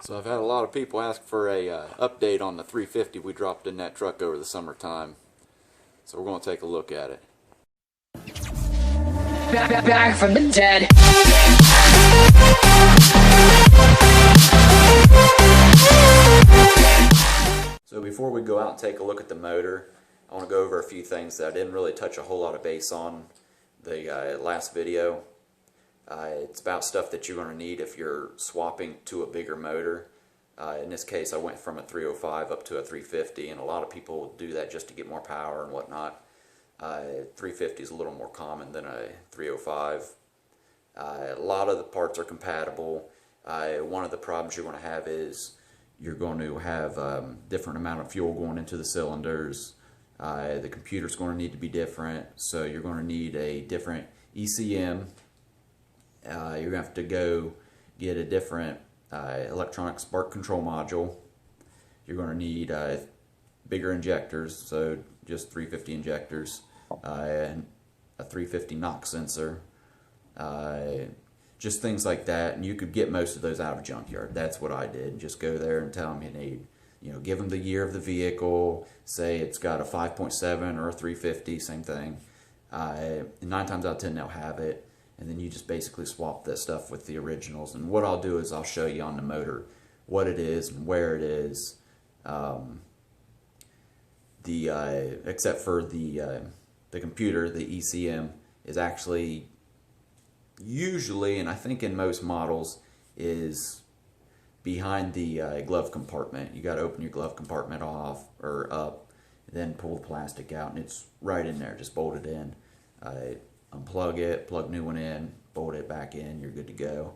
So I've had a lot of people ask for a update on the 350 we dropped in that truck over the summertime. So we're going to take a look at it. Back from the dead. So before we go out and take a look at the motor, I want to go over a few things that I didn't really touch a whole lot of base on the last video. It's about stuff that you're going to need if you're swapping to a bigger motor. In this case, I went from a 305 up to a 350, and a lot of people do that just to get more power and whatnot. 350 is a little more common than a 305. A lot of the parts are compatible. One of the problems you're going to have is you're going to have different amount of fuel going into the cylinders. The computer's going to need to be different, so you're going to need a different ECM. You're going to have to go get a different electronic spark control module. You're going to need bigger injectors, so just 350 injectors, and a 350 knock sensor, just things like that. And you could get most of those out of a junkyard. That's what I did. Just go there and tell them you need, give them the year of the vehicle, say it's got a 5.7 or a 350, same thing. 9 times out of 10 they'll have it. And then you just basically swap that stuff with the originals. And what I'll do is I'll show you on the motor what it is and where it is. Except for the computer, the ECM is actually usually, and I think in most models, is behind the glove compartment. You got to open your glove compartment off or up, then pull the plastic out, and it's right in there. Just bolt it in. Unplug it, plug new one in, bolt it back in, you're good to go.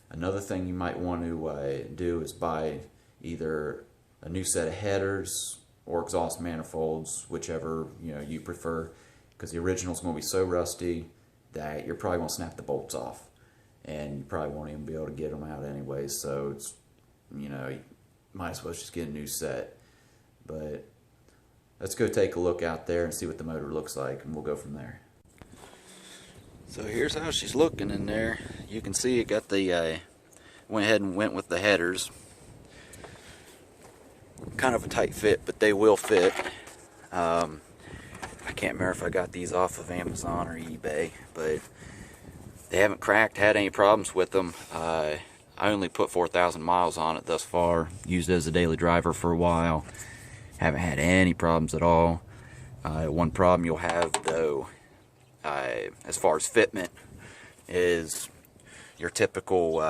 Another thing you might want to do is buy either a new set of headers or exhaust manifolds, whichever you prefer, because the original is going to be so rusty that you're probably going to snap the bolts off, and you probably won't even be able to get them out anyway. So it's you might as well just get a new set. But let's go take a look out there and see what the motor looks like, and we'll go from there. So here's how she's looking in there. You can see it got the, went ahead and went with the headers. Kind of a tight fit, but they will fit. I can't remember if I got these off of Amazon or eBay, but they haven't cracked, had any problems with them. I only put 4,000 miles on it thus far. Used it as a daily driver for a while. Haven't had any problems at all. One problem you'll have, though, as far as fitment, is your typical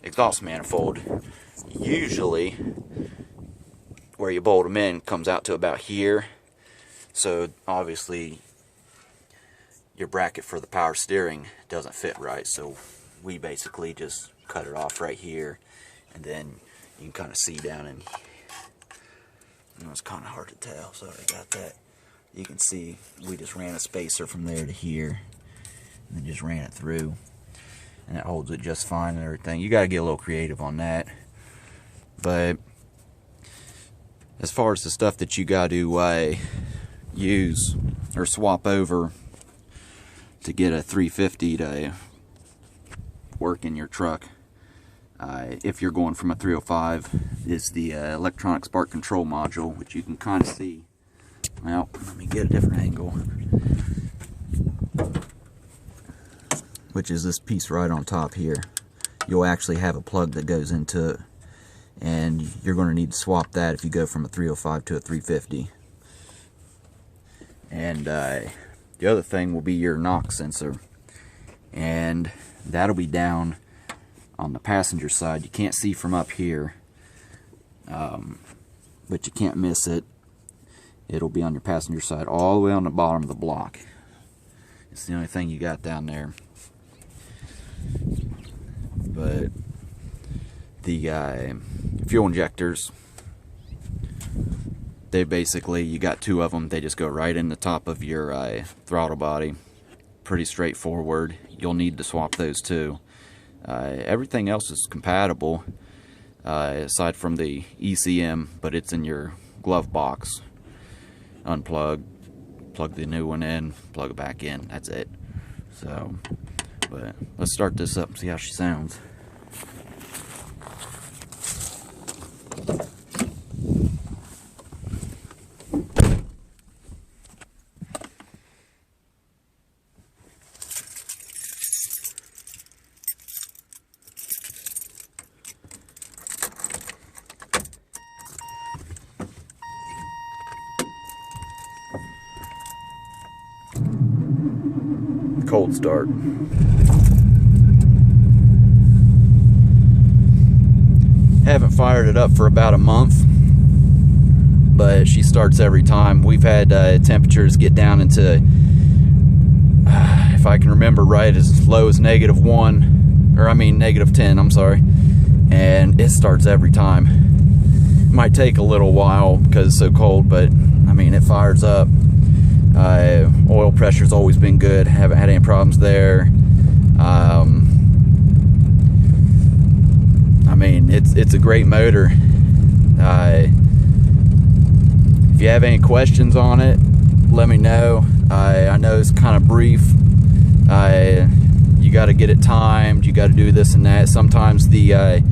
exhaust manifold. Usually, where you bolt them in comes out to about here. So obviously, your bracket for the power steering doesn't fit right. So we basically just cut it off right here, and then you can kind of see down in. It's kind of hard to tell, sorry about that. You can see we just ran a spacer from there to here, and then just ran it through, and it holds it just fine and everything. You got to get a little creative on that. But as far as the stuff that you got to use or swap over to get a 350 to work in your truck, if you're going from a 305, is the electronic spark control module, which you can kind of see. Well, let me get a different angle. Which is this piece right on top here. You'll actually have a plug that goes into it, and you're going to need to swap that if you go from a 305 to a 350. And the other thing will be your knock sensor, and that'll be down on the passenger side. You can't see from up here, but you can't miss it. It'll be on your passenger side all the way on the bottom of the block. It's the only thing you got down there. But the fuel injectors, they basically, you got 2 of them. They just go right in the top of your throttle body. Pretty straightforward. You'll need to swap those too. Everything else is compatible, aside from the ECM, but it's in your glove box. Unplug, plug the new one in, plug it back in, that's it. So, but let's start this up and see how she sounds. cold start. Haven't fired it up for about a month, but she starts every time. We've had temperatures get down into, if I can remember right, as low as -1, or I mean -10, I'm sorry, and it starts every time. It might take a little while because it's so cold, but I mean, it fires up. Oil pressure's always been good, haven't had any problems there. I mean, it's a great motor. If you have any questions on it, let me know. I know it's kind of brief. You got to get it timed, you got to do this and that. Sometimes the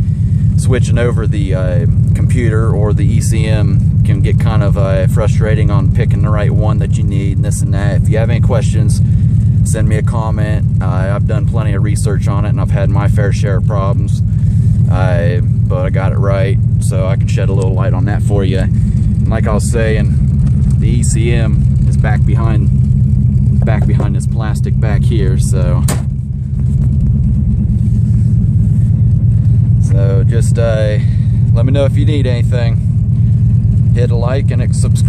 switching over the computer or the ECM can get kind of frustrating on picking the right one that you need and this and that. If you have any questions, send me a comment. I've done plenty of research on it and I've had my fair share of problems, but I got it right, so I can shed a little light on that for you. And like I was saying, the ECM is back behind this plastic back here, so just let me know if you need anything. Hit a like and subscribe.